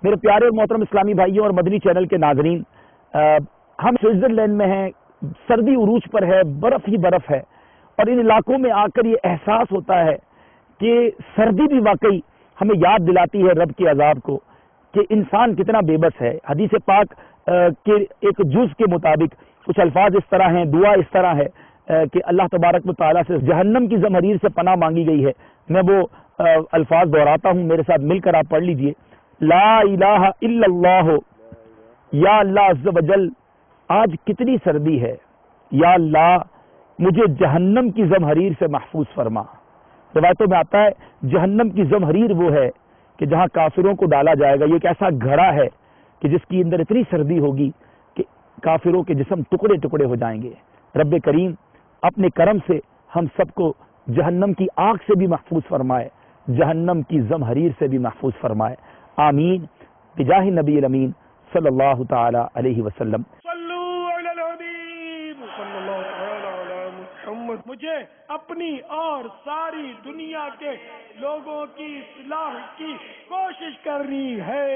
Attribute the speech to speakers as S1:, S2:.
S1: میرے پیارے اور محترم اسلامی بھائیوں اور مدنی چینل کے ناظرین، ہم سوئٹزرلینڈ میں ہیں، سردی عروج پر ہے، برف ہی برف ہے، اور ان علاقوں میں آ کر یہ احساس ہوتا ہے کہ سردی بھی واقعی ہمیں یاد دلاتی ہے رب کے عذاب کو، کہ انسان کتنا بے بس ہے۔ حدیث پاک کے ایک جز کے مطابق کچھ الفاظ اس طرح ہیں، دعا اس طرح ہے کہ اللہ تبارک و تعالیٰ سے جہنم کی زمہریر سے پناہ مانگی گئی ہے۔ میں وہ الفاظ دہراتا ہوں، میرے ساتھ مل کر آپ پڑھ لیجئے۔ لا الہ الا اللہ، یا اللہ عز و جل آج کتنی سردی ہے، یا اللہ مجھے جہنم کی زمہریر سے محفوظ فرما۔ روایتوں میں آتا ہے جہنم کی زمہریر وہ ہے کہ جہاں کافروں کو ڈالا جائے گا، یہ ایک ایسا گھڑا ہے کہ جس کی اندر اتنی سردی ہوگی کہ کافروں کے جسم ٹکڑے ٹکڑے ہو جائیں گے۔ رب کریم اپنے کرم سے ہم سب کو جہنم کی آگ سے بھی محفوظ فرمائے، جہنم کی زمہریر سے بھی محفوظ فرمائے، آمین بجاہ نبی الامین صلی اللہ تعالی علیہ وسلم۔
S2: صلو علی الحبیب صلی اللہ تعالی علی محمد۔ مجھے اپنی اور ساری دنیا کے لوگوں کی اصلاح کی کوشش کرنی ہے۔